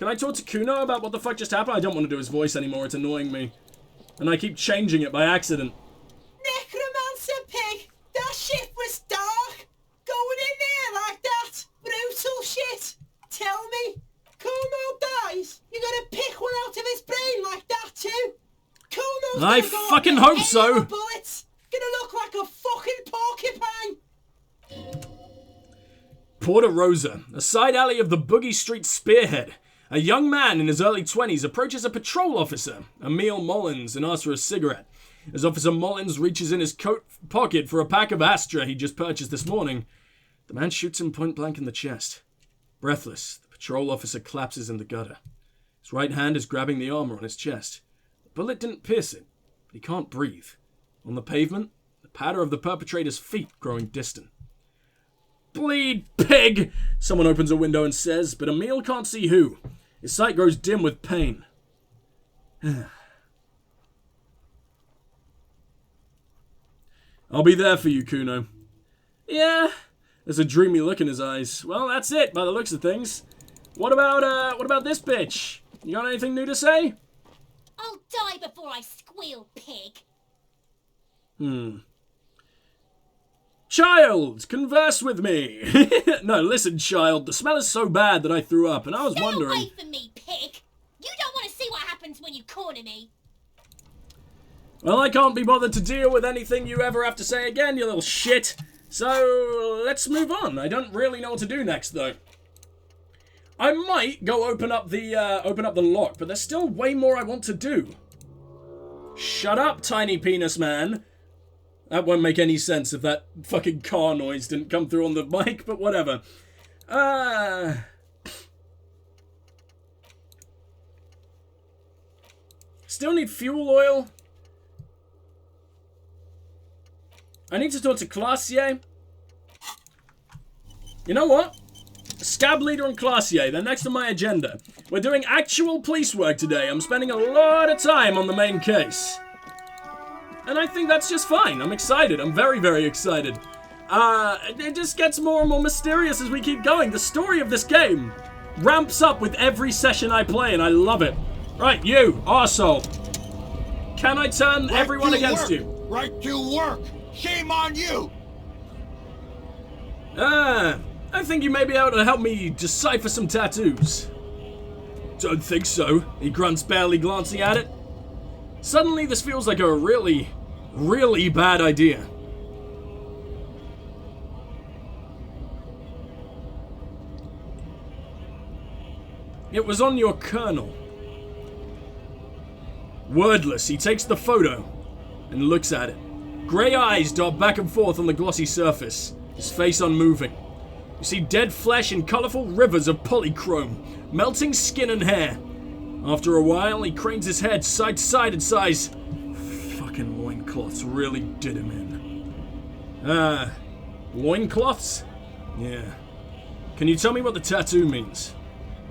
Can I talk to Kuno about what the fuck just happened? I don't want to do his voice anymore. It's annoying me. And I keep changing it by accident. Necromancer Pig, that shit was dark. Going in there like that. Brutal shit. Tell me, Kuno dies, you're gonna pick one out of his brain like that too? Kuno's I fucking hope so. Bullets. Gonna look like a fucking porcupine. Porta Rosa, a side alley of the Boogie Street Spearhead. A young man in his early 20s approaches a patrol officer, Emil Mullins, and asks for a cigarette. As Officer Mullins reaches in his coat pocket for a pack of Astra he just purchased this morning, the man shoots him point blank in the chest. Breathless, the patrol officer collapses in the gutter. His right hand is grabbing the armor on his chest. The bullet didn't pierce it, but he can't breathe. On the pavement, the patter of the perpetrator's feet growing distant. "Bleed, pig!" someone opens a window and says, but Emil can't see who. His sight grows dim with pain. "I'll be there for you, Kuno." "Yeah." There's a dreamy look in his eyes. "Well, that's it, by the looks of things. What about this bitch? You got anything new to say?" "I'll die before I squeal, pig." "Child, converse with me." "No, listen, child. The smell is so bad that I threw up, and I was wondering..." "Stay away from me, pig. You don't want to see what happens when you corner me." "Well, I can't be bothered to deal with anything you ever have to say again, you little shit. So, let's move on. I don't really know what to do next, though. I might go open up the lock, but there's still way more I want to do." "Shut up, tiny penis man." That won't make any sense if that fucking car noise didn't come through on the mic, but whatever. Still need fuel oil. I need to talk to Classier. You know what? Scab Leader and Classier, they're next on my agenda. We're doing actual police work today. I'm spending a lot of time on the main case. And I think that's just fine. I'm excited. I'm very, very excited. It just gets more and more mysterious as we keep going. The story of this game ramps up with every session I play, and I love it. Right, you, arsehole. Can I turn everyone against you? Right to work! Shame on you! I think you may be able to help me decipher some tattoos. Don't think so, he grunts, barely glancing at it. Suddenly, this feels like a really, really bad idea. It was on your colonel. Wordless, he takes the photo and looks at it. Grey eyes dart back and forth on the glossy surface, his face unmoving. You see dead flesh and colourful rivers of polychrome, melting skin and hair. After a while, he cranes his head side to side and sighs. Fucking loincloths really did him in. Loincloths? Yeah. Can you tell me what the tattoo means?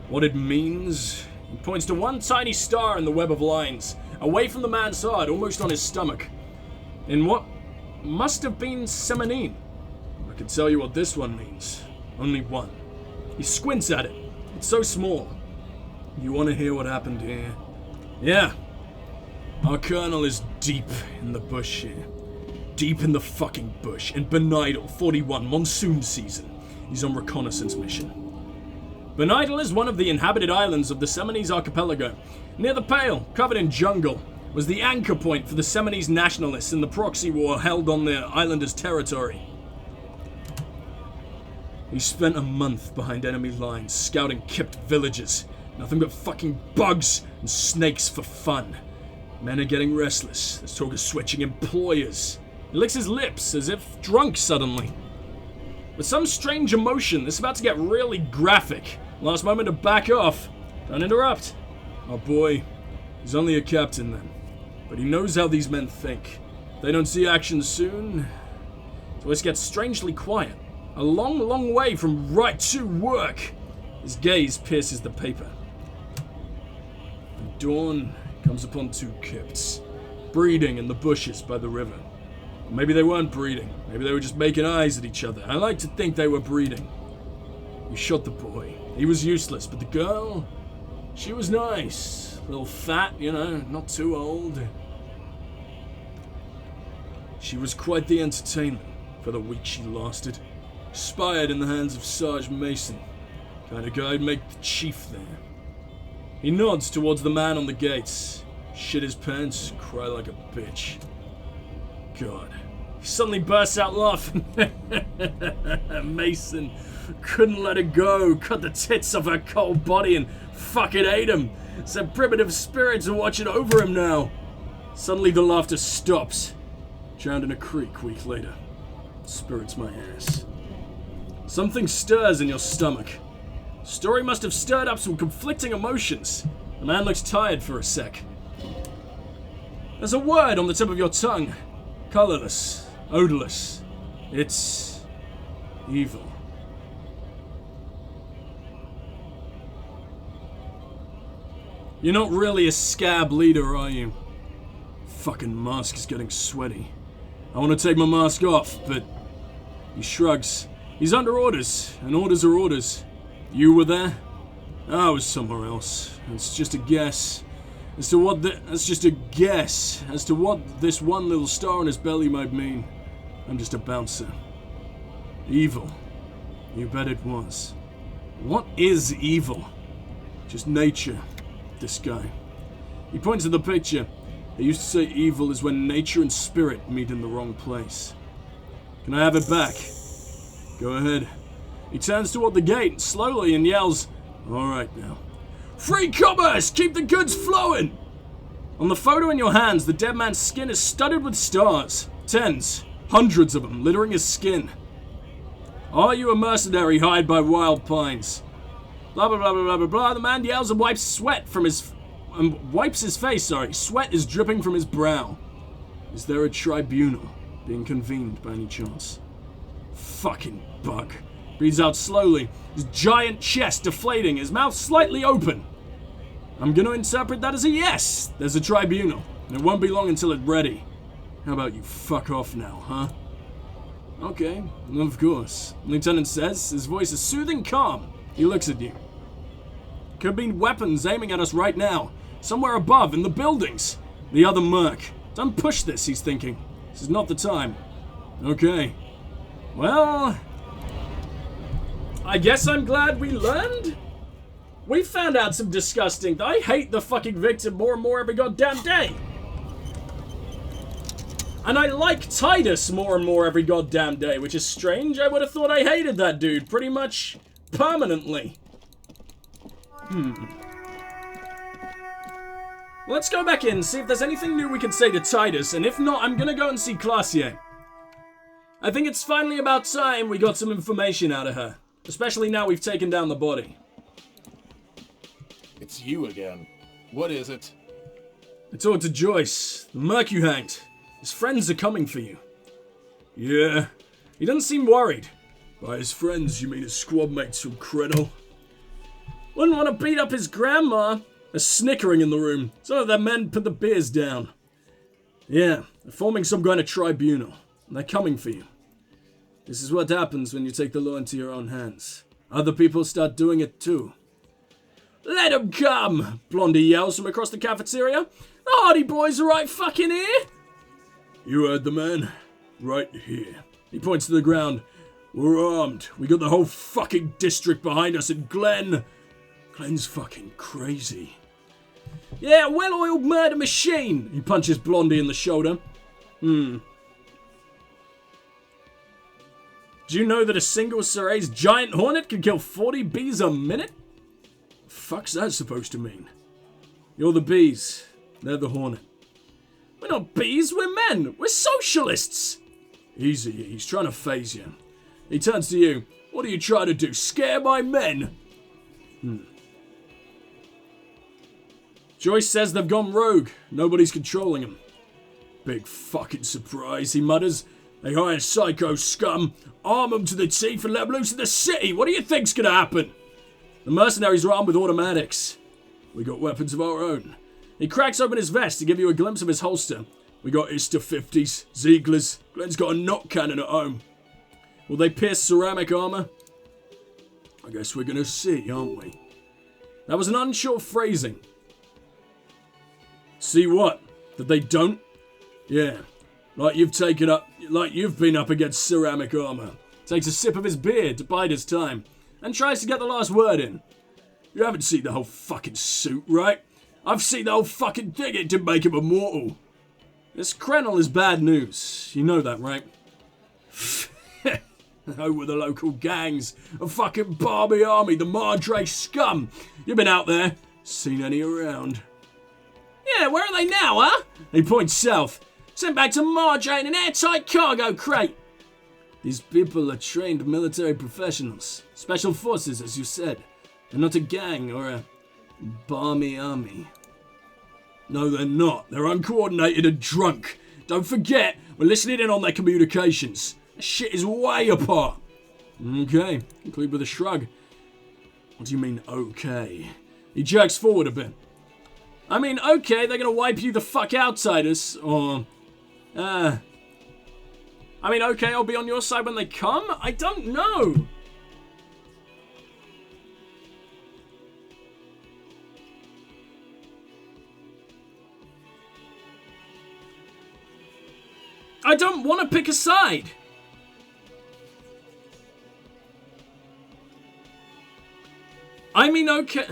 What it means? He points to one tiny star in the web of lines, away from the man's heart, almost on his stomach. In what must have been Semenine. I can tell you what this one means. Only one. He squints at it. It's so small. You want to hear what happened here? Yeah. Our colonel is deep in the bush here. Deep in the fucking bush. In Benidal, 41, monsoon season. He's on reconnaissance mission. Benidal is one of the inhabited islands of the Seminese archipelago. Near the Pale, covered in jungle, was the anchor point for the Seminese nationalists in the proxy war held on the islanders' territory. He spent a month behind enemy lines, scouting kipped villages. Nothing but fucking bugs and snakes for fun. Men are getting restless. There's talk of switching employers. He licks his lips as if drunk suddenly. With some strange emotion, this is about to get really graphic. Last moment to back off. Don't interrupt. Oh boy, he's only a captain then. But he knows how these men think. If they don't see action soon, his voice gets strangely quiet. A long, long way from right to work. His gaze pierces the paper. And dawn comes upon two Kipts, breeding in the bushes by the river. Or maybe they weren't breeding. Maybe they were just making eyes at each other. I like to think they were breeding. He shot the boy. He was useless, but the girl... She was nice. A little fat, you know, not too old. She was quite the entertainment for the week she lasted. Spied in the hands of Sarge Mason. Kind of guy who'd make the chief there. He nods towards the man on the gates. Shit his pants, cry like a bitch. God. He suddenly bursts out laughing. Mason couldn't let her go. Cut the tits off her cold body and fucking ate him. Some primitive spirits are watching over him now. Suddenly the laughter stops. Drowned in a creek week later. Spirits my ass. Something stirs in your stomach. Story must have stirred up some conflicting emotions. The man looks tired for a sec. There's a word on the tip of your tongue. Colorless. Odorless. It's... evil. You're not really a scab leader, are you? Fucking mask is getting sweaty. I want to take my mask off, but... He shrugs. He's under orders, and orders are orders. You were there? I was somewhere else. It's just a guess. As to what that's just a guess as to what this one little star on his belly might mean. I'm just a bouncer. Evil. You bet it was. What is evil? Just nature. This guy. He points to the picture. They used to say evil is when nature and spirit meet in the wrong place. Can I have it back? Go ahead. He turns toward the gate slowly and yells, "Alright now. Free commerce! Keep the goods flowing!" On the photo in your hands, the dead man's skin is studded with stars. Tens, hundreds of them, littering his skin. Are you a mercenary hired by wild pines? Blah blah blah blah blah blah blah. The man yells and wipes his face, Sweat is dripping from his brow. Is there a tribunal being convened by any chance? Fucking bug. Breathes out slowly, his giant chest deflating, his mouth slightly open. I'm gonna interpret that as a yes. There's a tribunal, and it won't be long until it's ready. How about you fuck off now, huh? Okay, of course. Lieutenant says, his voice is soothing calm. He looks at you. Could be weapons aiming at us right now. Somewhere above, in the buildings. The other merc. Don't push this, he's thinking. This is not the time. Okay. Well... I guess I'm glad we learned? We found out some disgusting... I hate the fucking victim more and more every goddamn day. And I like Titus more and more every goddamn day, which is strange. I would have thought I hated that dude pretty much permanently. Let's go back in and see if there's anything new we can say to Titus, and if not, I'm gonna go and see Classier. I think it's finally about time we got some information out of her. Especially now we've taken down the body. It's you again. What is it? I talked to Joyce, the merc you hanged. His friends are coming for you. Yeah, he doesn't seem worried. By his friends, you mean his squad mates from Credel? Wouldn't want to beat up his grandma. There's snickering in the room. Some of their men put the beers down. Yeah, they're forming some kind of tribunal. And they're coming for you. This is what happens when you take the law into your own hands. Other people start doing it too. Let 'em come! Blondie yells from across the cafeteria. The Hardy Boys are right fucking here! You heard the man? Right here. He points to the ground. We're armed. We got the whole fucking district behind us, and Glenn's fucking crazy. Yeah, well-oiled murder machine! He punches Blondie in the shoulder. Do you know that a single Serae's giant hornet can kill 40 bees a minute? Fuck's that supposed to mean? You're the bees. They're the hornet. We're not bees, we're men. We're socialists. Easy, he's trying to phase you. He turns to you. What are you trying to do, scare my men? Joyce says they've gone rogue. Nobody's controlling them. Big fucking surprise, he mutters. They hire psycho scum, arm them to the teeth and let them loose in the city. What do you think's gonna happen? The mercenaries are armed with automatics. We got weapons of our own. He cracks open his vest to give you a glimpse of his holster. We got Ister 50s, Zieglers. Glenn's got a knock cannon at home. Will they pierce ceramic armor? I guess we're gonna see, aren't we? That was an unsure phrasing. See what? That they don't? Yeah. Like you've been up against ceramic armor. Takes a sip of his beer to bide his time, and tries to get the last word in. You haven't seen the whole fucking suit, right? I've seen the whole fucking thing. It didn't make him immortal. This Krenel is bad news. You know that, right? Over the local gangs, a fucking Barbie army, the Madre scum. You been out there? Seen any around? Yeah, where are they now, huh? He points south. Sent back to Madre in an airtight cargo crate. These people are trained military professionals. Special forces, as you said. They're not a gang or a balmy army. No, they're not. They're uncoordinated and drunk. Don't forget, we're listening in on their communications. That shit is way apart. Okay, conclude with a shrug. What do you mean, okay? He jerks forward a bit. I mean, okay, they're gonna wipe you the fuck out, Titus. Or, I mean, okay, I'll be on your side when they come? I don't know. I don't want to pick a side. I mean, okay.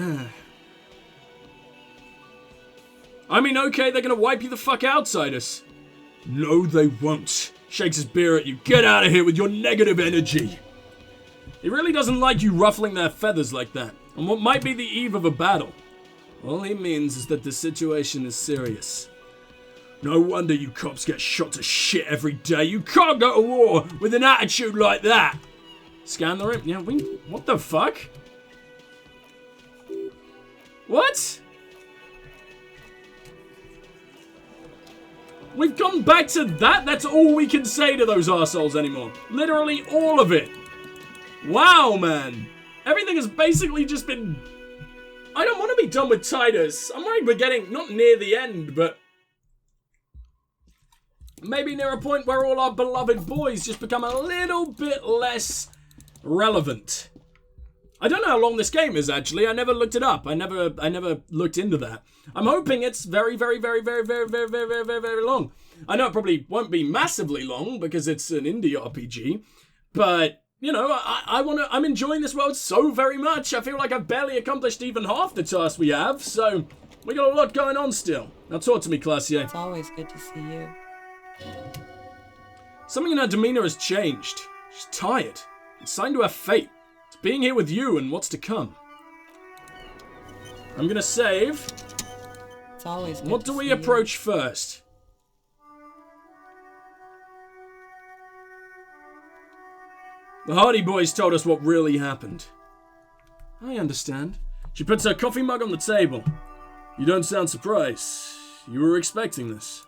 They're gonna wipe you the fuck out, Titus. No, they won't. Shakes his beer at you. Get out of here with your negative energy. He really doesn't like you ruffling their feathers like that, on what might be the eve of a battle. All he means is that the situation is serious. No wonder you cops get shot to shit every day. You can't go to war with an attitude like that. Scan the room. Yeah, what the fuck? What? We've gone back to that? That's all we can say to those arseholes anymore. Literally all of it. Wow, man. Everything has basically just been... I don't want to be done with Titus. I'm worried we're getting, not near the end, but... maybe near a point where all our beloved boys just become a little bit less relevant. I don't know how long this game is, actually. I never looked it up. I never looked into that. I'm hoping it's very, very, very, very, very, very, very, very, very, very long. I know it probably won't be massively long because it's an indie RPG, but you know, I'm enjoying this world so very much. I feel like I've barely accomplished even half the tasks we have, so we got a lot going on still. Now talk to me, Classier. It's always good to see you. Something in her demeanor has changed. She's tired. It's signed to her fate. It's being here with you and what's to come. I'm gonna save. It's always good What to do we see approach first? The Hardy Boys told us what really happened. I understand. She puts her coffee mug on the table. You don't sound surprised. You were expecting this.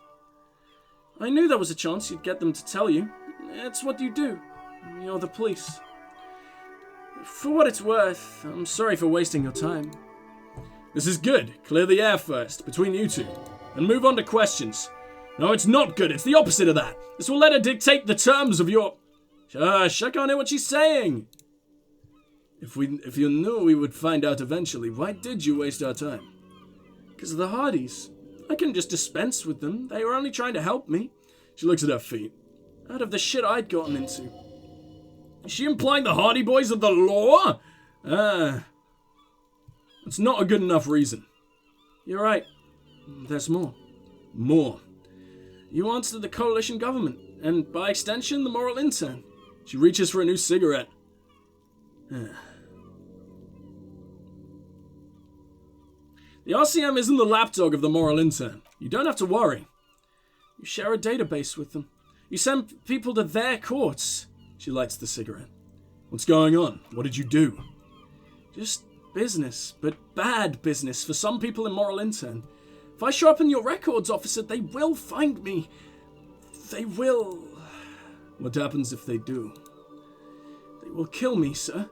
I knew there was a chance you'd get them to tell you. It's what you do. You're the police. For what it's worth, I'm sorry for wasting your time. This is good. Clear the air first, between you two, and move on to questions. No, it's not good. It's the opposite of that. This will let her dictate the terms of your... Shush, I can't hear what she's saying. If you knew we would find out eventually, why did you waste our time? Because of the Hardys. I couldn't just dispense with them. They were only trying to help me. She looks at her feet. Out of the shit I'd gotten into. Is she implying the Hardy Boys are the law? That's not a good enough reason. You're right. There's more. More. You answer the coalition government, and by extension, the moral intern. She reaches for a new cigarette. The RCM isn't the lapdog of the moral intern. You don't have to worry. You share a database with them. You send people to their courts. She lights the cigarette. What's going on? What did you do? Just business, but bad business for some people in moral intern. If I show up in your records officer, they will find me. They will. What happens if they do? They will kill me, sir.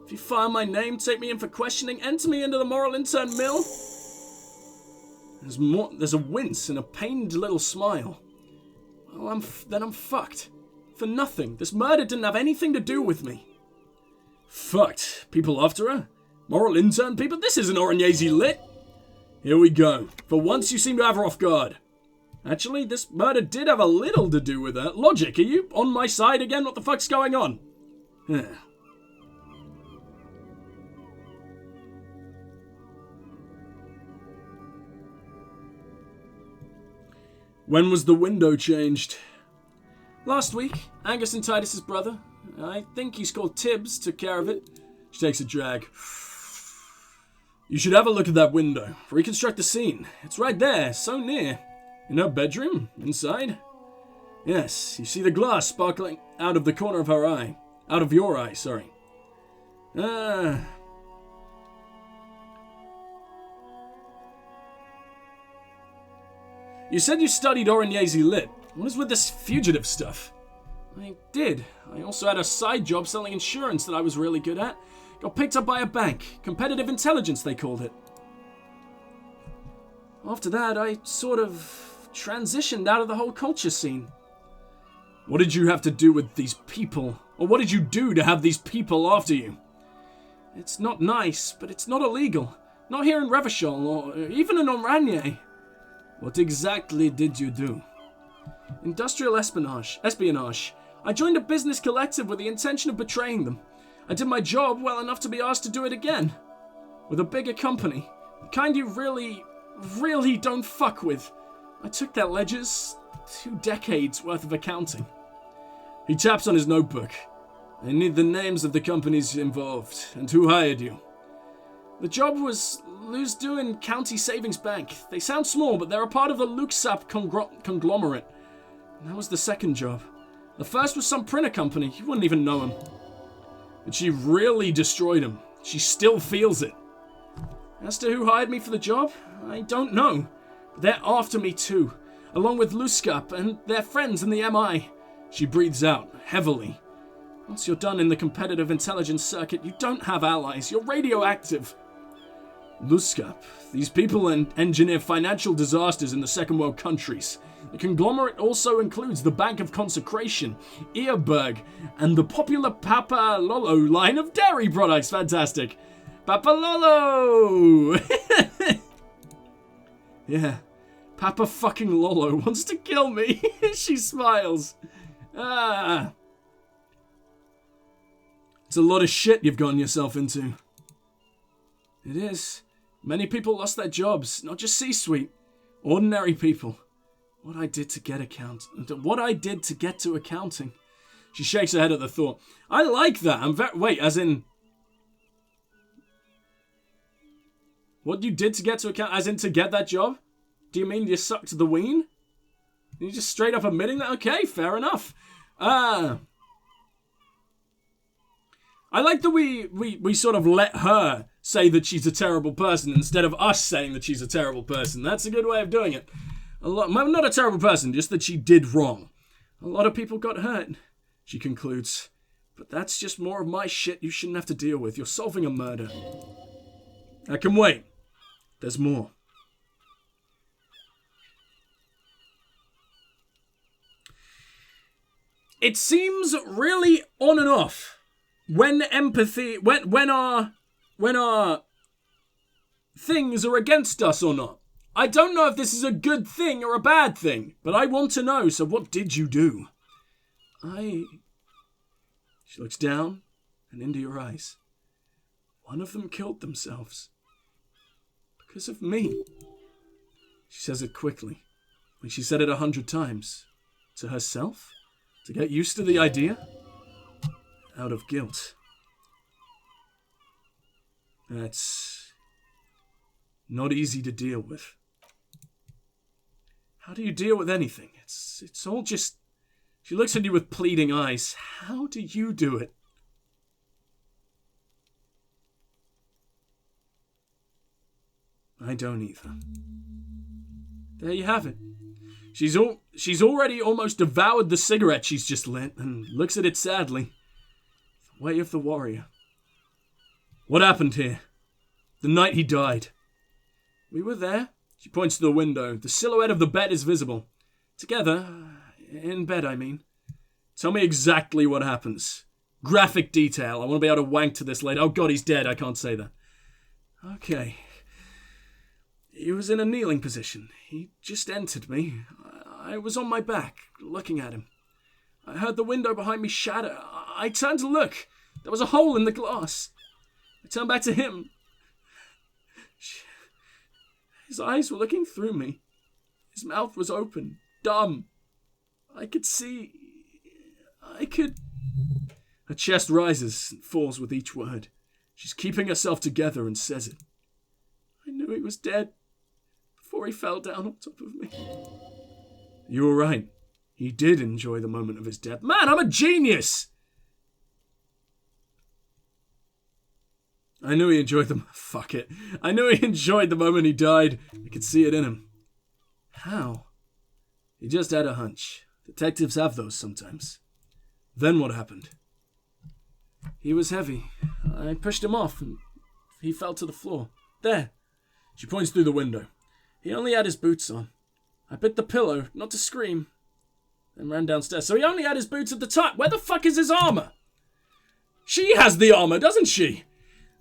If you file my name, take me in for questioning, enter me into the moral intern mill. There's a wince and a pained little smile. Well, then I'm fucked. For nothing. This murder didn't have anything to do with me. Fucked. People after her? Moral intern people, this isn't Oranjesi lit. Here we go. For once you seem to have her off guard. Actually, this murder did have a little to do with that. Logic, are you on my side again? What the fuck's going on? When was the window changed? Last week. Angus and Titus's brother. I think he's called Tibbs. Took care of it. She takes a drag. You should have a look at that window. Reconstruct the scene. It's right there, so near. In her bedroom? Inside? Yes, you see the glass sparkling out of the corner of her eye. Out of your eye, sorry. You said you studied Oranjesi Lit. What is with this fugitive stuff? I did. I also had a side job selling insurance that I was really good at. Got picked up by a bank. Competitive intelligence, they called it. After that, I sort of transitioned out of the whole culture scene. What did you have to do with these people? Or what did you do to have these people after you? It's not nice, but it's not illegal. Not here in Revachol, or even in Oranje. What exactly did you do? Industrial espionage. I joined a business collective with the intention of betraying them. I did my job well enough to be asked to do it again. With a bigger company. The kind you really don't fuck with. I took their ledgers. 2 decades worth of accounting. He taps on his notebook. I need the names of the companies involved and who hired you. The job was Luzduin County Savings Bank. They sound small, but they're a part of the Luxap conglomerate. And that was the second job. The first was some printer company. You wouldn't even know him. But she really destroyed him. She still feels it. As to who hired me for the job, I don't know. But they're after me too, along with Luskap and their friends in the MI. She breathes out, heavily. Once you're done in the competitive intelligence circuit, you don't have allies. You're radioactive. Luskap. These people engineer financial disasters in the Second World countries. The conglomerate also includes the Bank of Consecration, Earberg, and the popular Papa Lolo line of dairy products. Fantastic. Papa Lolo! Yeah. Papa fucking Lolo wants to kill me. She smiles. It's a lot of shit you've gotten yourself into. It is. Many people lost their jobs, not just C-suite. Ordinary people. What I did to get to accounting. She shakes her head at the thought. I like that. Wait, as in... What you did to get to account, as in to get that job? Do you mean you sucked the ween? You just straight up admitting that? Okay, fair enough. I like that we sort of let her say that she's a terrible person instead of us saying that she's a terrible person. That's a good way of doing it. Not a terrible person, just that she did wrong. A lot of people got hurt, she concludes. But that's just more of my shit you shouldn't have to deal with. You're solving a murder. I can wait. There's more. It seems really on and off when our things are against us or not. I don't know if this is a good thing or a bad thing, but I want to know, so what did you do? She looks down and into your eyes. One of them killed themselves. Because of me. She says it quickly, like she said it 100 times. To herself? To get used to the idea? Out of guilt. That's not easy to deal with. How do you deal with anything? It's all just... She looks at you with pleading eyes. How do you do it? I don't either. There you have it. She's already almost devoured the cigarette she's just lit and looks at it sadly. The way of the warrior. What happened here? The night he died. We were there. She points to the window. The silhouette of the bed is visible. Together. In bed, I mean. Tell me exactly what happens. Graphic detail. I want to be able to wank to this later. Oh god, he's dead. I can't say that. Okay. He was in a kneeling position. He just entered me. I was on my back, looking at him. I heard the window behind me shatter. I turned to look. There was a hole in the glass. I turned back to him. His eyes were looking through me. His mouth was open, dumb. I could see... Her chest rises and falls with each word. She's keeping herself together and says it. I knew he was dead before he fell down on top of me. You were right. He did enjoy the moment of his death. Man, I'm a genius! I knew he enjoyed the... Fuck it. I knew he enjoyed the moment he died. I could see it in him. How? He just had a hunch. Detectives have those sometimes. Then what happened? He was heavy. I pushed him off and he fell to the floor. There. She points through the window. He only had his boots on. I bit the pillow, not to scream, then ran downstairs. So he only had his boots at the time. Where the fuck is his armor? She has the armor, doesn't she?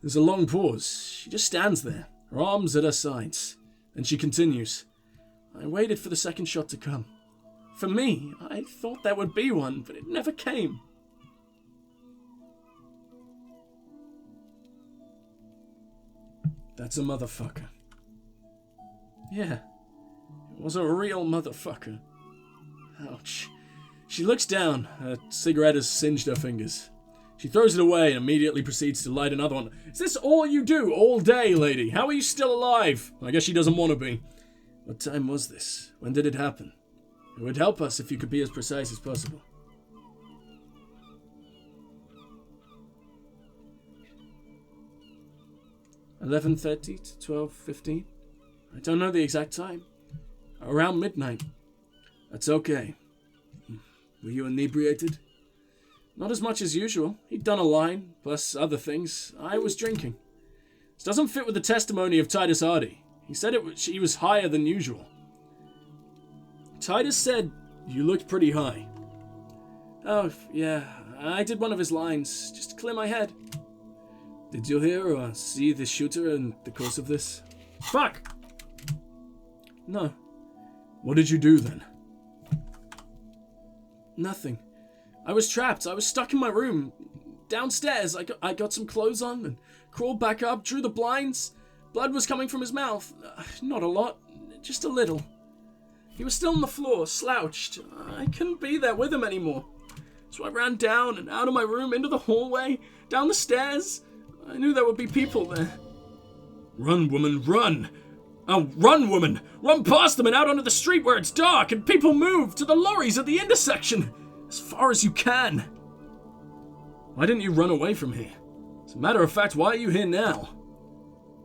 There's a long pause. She just stands there, her arms at her sides. Then she continues. I waited for the second shot to come. For me, I thought there would be one, but it never came. That's a motherfucker. Yeah, it was a real motherfucker. Ouch. She looks down. Her cigarette has singed her fingers. She throws it away and immediately proceeds to light another one. Is this all you do all day, lady? How are you still alive? I guess she doesn't want to be. What time was this? When did it happen? It would help us if you could be as precise as possible. 11:30 to 12:15. I don't know the exact time. Around midnight. That's okay. Were you inebriated? Not as much as usual. He'd done a line, plus other things. I was drinking. This doesn't fit with the testimony of Titus Hardy. He said he was higher than usual. Titus said you looked pretty high. Oh, yeah. I did one of his lines, just to clear my head. Did you hear or see the shooter in the course of this? Fuck! No. What did you do then? Nothing. I was trapped. I was stuck in my room. Downstairs, I got some clothes on and crawled back up, drew the blinds. Blood was coming from his mouth. Not a lot, just a little. He was still on the floor, slouched. I couldn't be there with him anymore. So I ran down and out of my room, into the hallway, down the stairs. I knew there would be people there. Run, woman, run! Oh, run, woman! Run past them and out onto the street where it's dark and people move, to the lorries at the intersection! As far as you can! Why didn't you run away from here? As a matter of fact, why are you here now?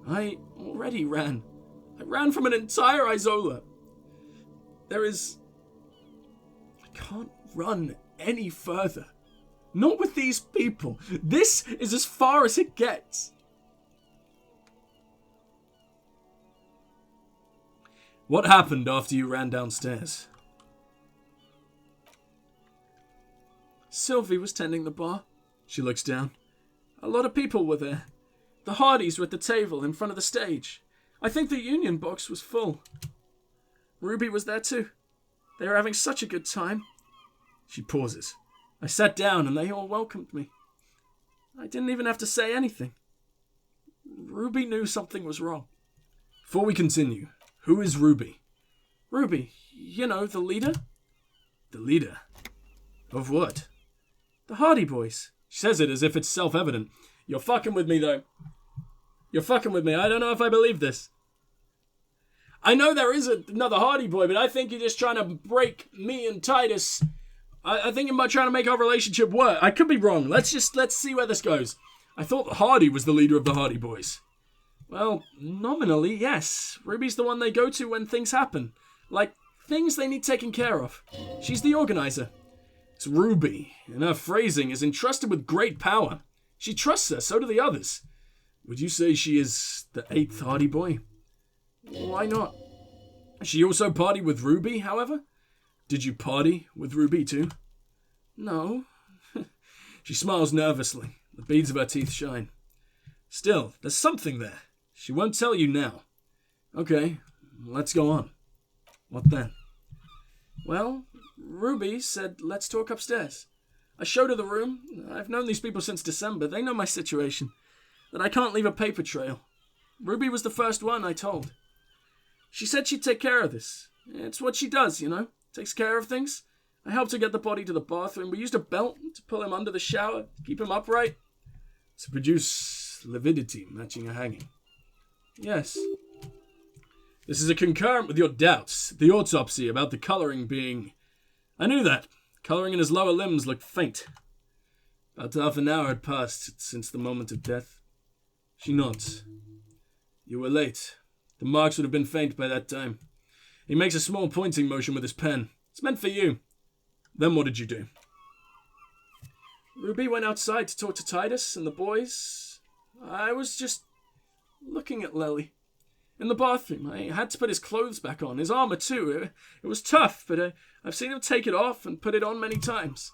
I already ran. I ran from an entire Isola. I can't run any further. Not with these people. This is as far as it gets. What happened after you ran downstairs? Sylvie was tending the bar. She looks down. A lot of people were there. The Hardys were at the table in front of the stage. I think the Union box was full. Ruby was there too. They were having such a good time. She pauses. I sat down and they all welcomed me. I didn't even have to say anything. Ruby knew something was wrong. Before we continue, who is Ruby? Ruby, you know, the leader? The leader? Of what? The Hardy Boys. She says it as if it's self-evident. You're fucking with me, though. You're fucking with me. I don't know if I believe this. I know there is another Hardy Boy, but I think you're just trying to break me and Titus. I think you're trying to make our relationship work. I could be wrong. Let's see where this goes. I thought Hardy was the leader of the Hardy Boys. Well, nominally, yes. Ruby's the one they go to when things happen. Like, things they need taken care of. She's the organizer. It's Ruby, and her phrasing is entrusted with great power. She trusts her, so do the others. Would you say she is the 8th Hardy Boy? Why not? She also partied with Ruby, however? Did you party with Ruby too? No. She smiles nervously. The beads of her teeth shine. Still, there's something there. She won't tell you now. Okay, let's go on. What then? Well, Ruby said let's talk upstairs. I showed her the room. I've known these people since December. They know my situation. That I can't leave a paper trail. Ruby was the first one I told. She said she'd take care of this. It's what she does, you know? Takes care of things. I helped her get the body to the bathroom. We used a belt to pull him under the shower, to keep him upright. To produce lividity matching a hanging. Yes. This is a concurrent with your doubts. The autopsy about the colouring being... I knew that. Colouring in his lower limbs looked faint. About half an hour had passed since the moment of death. She nods. You were late. The marks would have been faint by that time. He makes a small pointing motion with his pen. It's meant for you. Then what did you do? Ruby went outside to talk to Titus and the boys. I was just looking at Lely. In the bathroom, I had to put his clothes back on, his armor too. It was tough, but I've seen him take it off and put it on many times.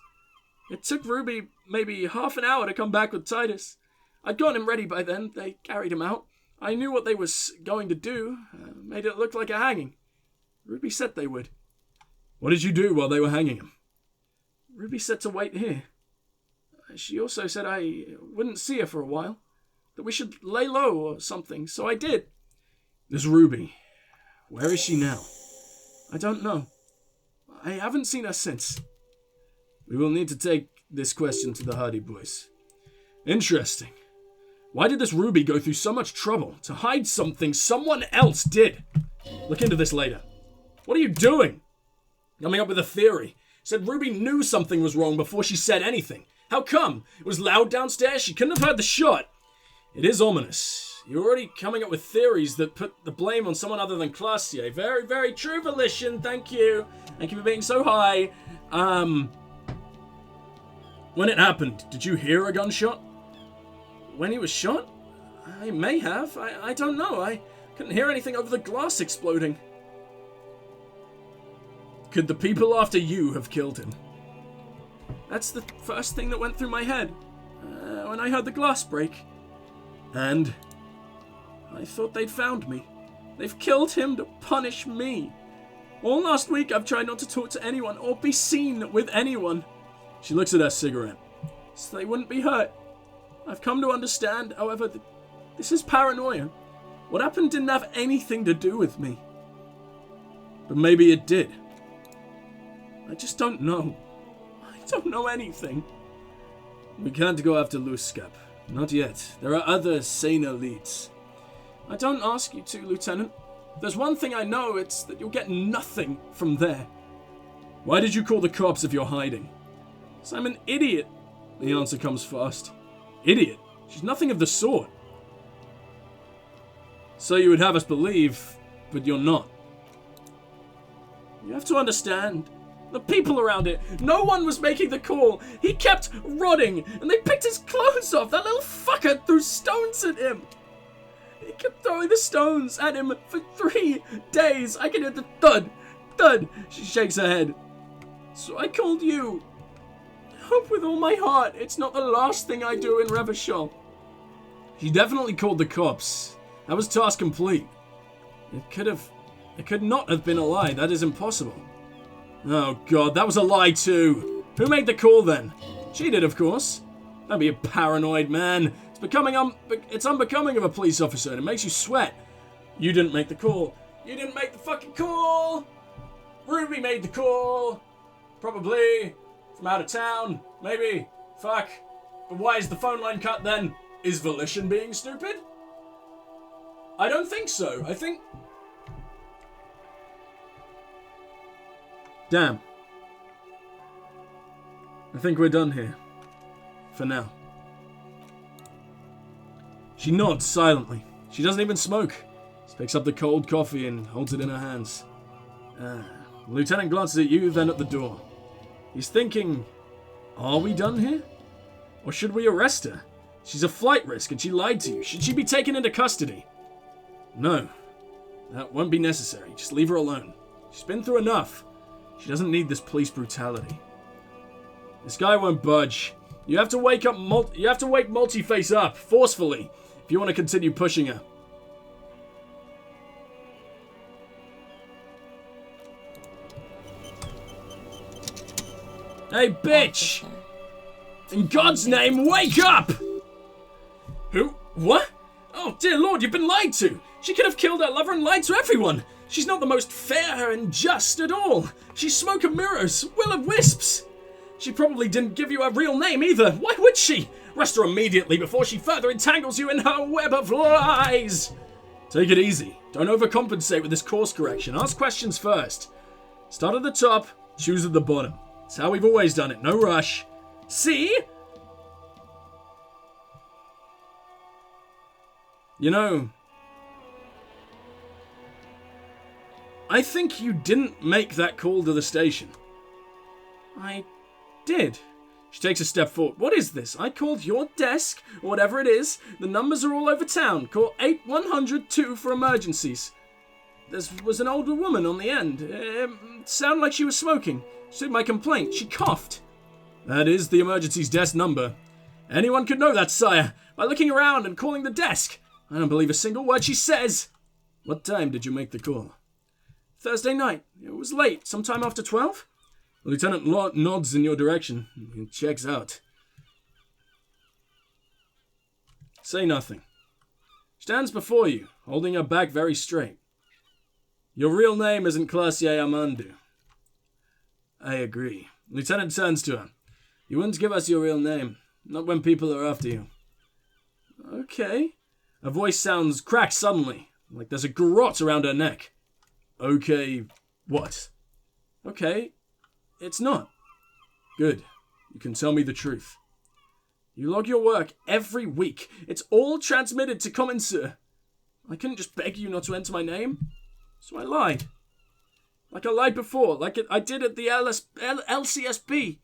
It took Ruby maybe half an hour to come back with Titus. I'd gotten him ready by then. They carried him out. I knew what they was going to do. Made it look like a hanging. Ruby said they would. What did you do while they were hanging him? Ruby said to wait here. She also said I wouldn't see her for a while. That we should lay low or something, so I did. This Ruby, where is she now? I don't know. I haven't seen her since. We will need to take this question to the Hardy boys. Interesting. Why did this Ruby go through so much trouble to hide something someone else did? Look into this later. What are you doing? Coming up with a theory. Said Ruby knew something was wrong before she said anything. How come? It was loud downstairs. She couldn't have heard the shot. It is ominous. You're already coming up with theories that put the blame on someone other than Classier. Very, very true, Volition. Thank you. Thank you for being so high. When it happened, did you hear a gunshot? When he was shot? I may have. I don't know. I couldn't hear anything over the glass exploding. Could the people after you have killed him? That's the first thing that went through my head when I heard the glass break. And I thought they'd found me. They've killed him to punish me. All last week I've tried not to talk to anyone or be seen with anyone. She looks at her cigarette. So they wouldn't be hurt. I've come to understand, however, that this is paranoia. What happened didn't have anything to do with me. But maybe it did. I just don't know. I don't know anything. We can't go after Luscap. Not yet. There are other saner leads. I don't ask you to, Lieutenant. There's one thing I know, it's that you'll get nothing from there. Why did you call the cops if you're hiding? 'Cause I'm an idiot. The answer comes fast. Idiot? She's nothing of the sort. So you would have us believe, but you're not. You have to understand. The people around it. No one was making the call. He kept rotting, and they picked his clothes off. That little fucker threw stones at him. He kept throwing the stones at him for 3 days. I can hear the thud, thud. She shakes her head. So I called you. I hope with all my heart it's not the last thing I do in Revachol. He definitely called the cops. That was task complete. It could not have been a lie. That is impossible. Oh god, that was a lie too. Who made the call then? She did, of course. Don't be a paranoid man. It's unbecoming of a police officer, and it makes you sweat. You didn't make the call. You didn't make the fucking call. Ruby made the call. Probably from out of town. Maybe. Fuck. But why is the phone line cut then? Is Volition being stupid? I don't think so. I think... Damn. I think we're done here. For now. She nods silently. She doesn't even smoke. She picks up the cold coffee and holds it in her hands. The lieutenant glances at you, then at the door. He's thinking, are we done here? Or should we arrest her? She's a flight risk and she lied to you. Should she be taken into custody? No. That won't be necessary. Just leave her alone. She's been through enough. She doesn't need this police brutality. This guy won't budge. You have to wake Multiface up, forcefully, if you want to continue pushing her. Hey, bitch! officer. In God's name, wake up! Who? What? Oh, dear Lord, you've been lied to! She could have killed her lover and lied to everyone! She's not the most fair and just at all! She's smoke and mirrors, will-o'-wisps! She probably didn't give you her real name either! Why would she? Arrest her immediately before she further entangles you in her web of lies! Take it easy. Don't overcompensate with this course correction. Ask questions first. Start at the top, choose at the bottom. It's how we've always done it. No rush. See? You know, I think you didn't make that call to the station. I did. She takes a step forward. What is this? I called your desk, or whatever it is. The numbers are all over town. Call 8102 for emergencies. There was an older woman on the end. It sounded like she was smoking. She took my complaint. She coughed. That is the emergency's desk number. Anyone could know that, sire, by looking around and calling the desk. I don't believe a single word she says. What time did you make the call? Thursday night. It was late, sometime after 12. The lieutenant nods in your direction. He checks out. Say nothing. Stands before you, holding her back very straight. Your real name isn't Classier Amandu. I agree. Lieutenant turns to her. You wouldn't give us your real name. Not when people are after you. Okay. Her voice sounds cracked suddenly, like there's a garrote around her neck. Okay, what? Okay, it's not. Good. You can tell me the truth. You log your work every week. It's all transmitted to Commissar. I couldn't just beg you not to enter my name. So I lied. Like I lied before, like I did at the LCSB.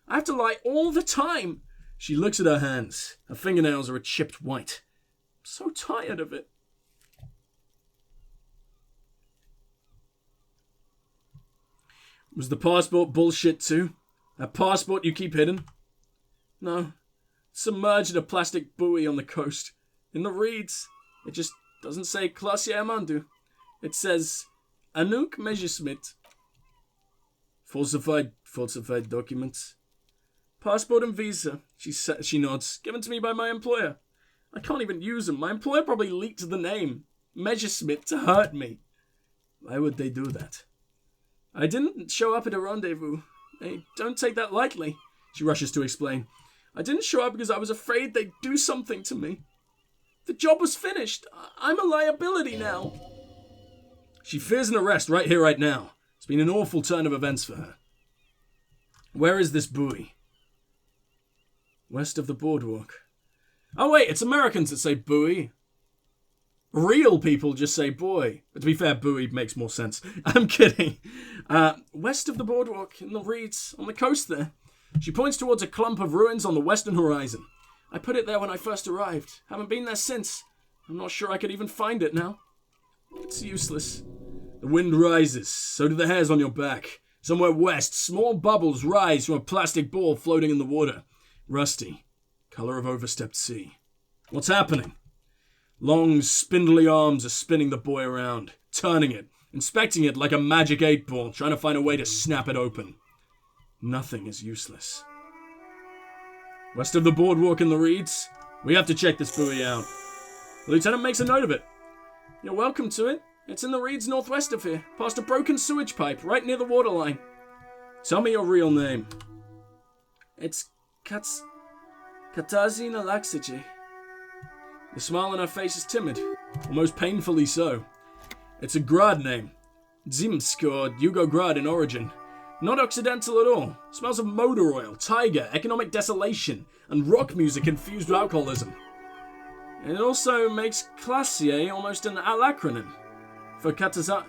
I have to lie all the time. She looks at her hands. Her fingernails are a chipped white. I'm so tired of it. Was the passport bullshit too? That passport you keep hidden? No. It's submerged in a plastic buoy on the coast. In the reeds. It just doesn't say Classier Amandu. It says Anouk Messerschmitt. Falsified documents. Passport and visa. She nods. Given to me by my employer. I can't even use them. My employer probably leaked the name. Messerschmitt to hurt me. Why would they do that? I didn't show up at a rendezvous. They don't take that lightly, she rushes to explain. I didn't show up because I was afraid they'd do something to me. The job was finished. I'm a liability now. She fears an arrest right here, right now. It's been an awful turn of events for her. Where is this buoy? West of the boardwalk. Oh wait, it's Americans that say buoy. Real people just say boy. But to be fair, buoy makes more sense. I'm kidding. West of the boardwalk, in the reeds, on the coast there. She points towards a clump of ruins on the western horizon. I put it there when I first arrived. Haven't been there since. I'm not sure I could even find it now. It's useless. The wind rises. So do the hairs on your back. Somewhere west, small bubbles rise from a plastic ball floating in the water. Rusty. Color of overstepped sea. What's happening? Long, spindly arms are spinning the buoy around, turning it, inspecting it like a magic 8-ball, trying to find a way to snap it open. Nothing is useless. West of the boardwalk in the reeds, we have to check this buoy out. The lieutenant makes a note of it. You're welcome to it. It's in the reeds northwest of here, past a broken sewage pipe, right near the waterline. Tell me your real name. It's Katarzyna Laksije. The smile on her face is timid, almost painfully so. It's a Grad name. Zimsk or Yugograd in origin. Not Occidental at all. Smells of motor oil, tiger, economic desolation, and rock music infused with alcoholism. It also makes Classier almost an acronym for Katarzyna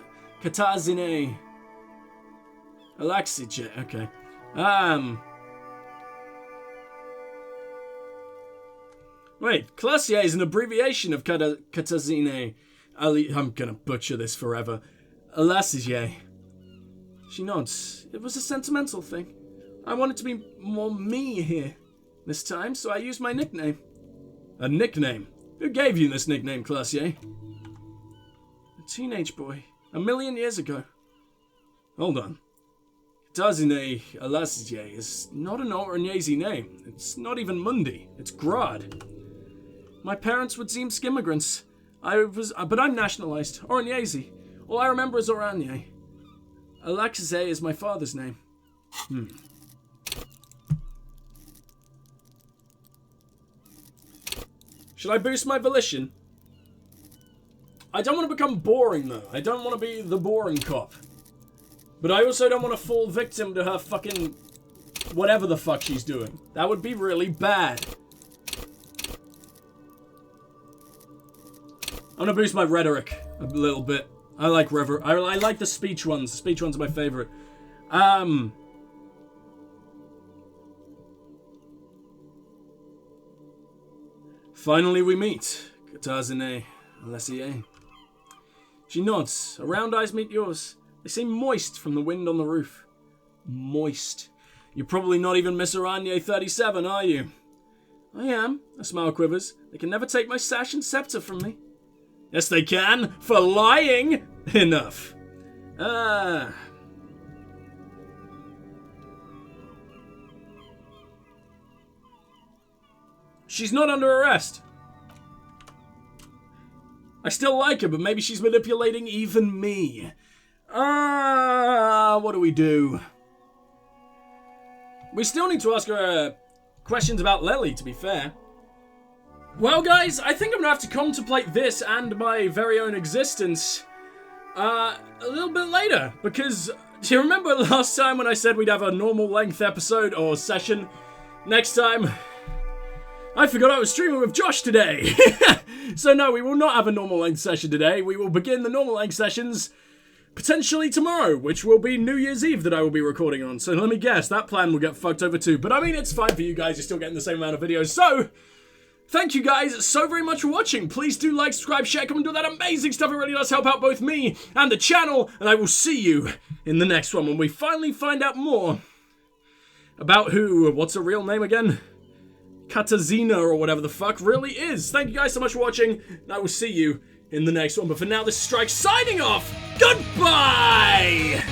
Laksije. Okay. Wait, Classier is an abbreviation of Katarzyna I'm gonna butcher this forever. Laksije. She nods. It was a sentimental thing. I wanted to be more me here this time, so I used my nickname. A nickname? Who gave you this nickname, Classier? A teenage boy. 1,000,000 years ago. Hold on. Katazine Alasije is not an Oranyese name. It's not even Mundi. It's Grad. My parents would seem immigrants. But I'm nationalized. Oranyese. All I remember is Oranje. Alakazay is my father's name. Should I boost my volition? I don't want to become boring, though. I don't want to be the boring cop. But I also don't want to fall victim to her fucking... whatever the fuck she's doing. That would be really bad. I'm gonna boost my rhetoric a little bit. I like I like the speech ones. The speech ones are my favorite. Finally we meet. Katazine Alessier. She nods. Her round eyes meet yours. They seem moist from the wind on the roof. Moist. You're probably not even Miss Oranje 37, are you? I am. A smile quivers. They can never take my sash and scepter from me. Yes, they can. For lying. Enough. She's not under arrest. I still like her, but maybe she's manipulating even me. What do we do? We still need to ask her questions about Lely, to be fair. Well, guys, I think I'm gonna have to contemplate this and my very own existence a little bit later, because do you remember last time when I said we'd have a normal length episode or session next time? I forgot I was streaming with Josh today. So no, we will not have a normal length session today. We will begin the normal length sessions potentially tomorrow, which will be New Year's Eve that I will be recording on. So let me guess, that plan will get fucked over too. But I mean, it's fine for you guys. You're still getting the same amount of videos. So thank you guys so very much for watching. Please do like, subscribe, share, comment, do that amazing stuff. It really does help out both me and the channel. And I will see you in the next one when we finally find out more about what's her real name again? Katazina or whatever the fuck really is. Thank you guys so much for watching. And I will see you in the next one. But for now, this is Strike signing off. Goodbye!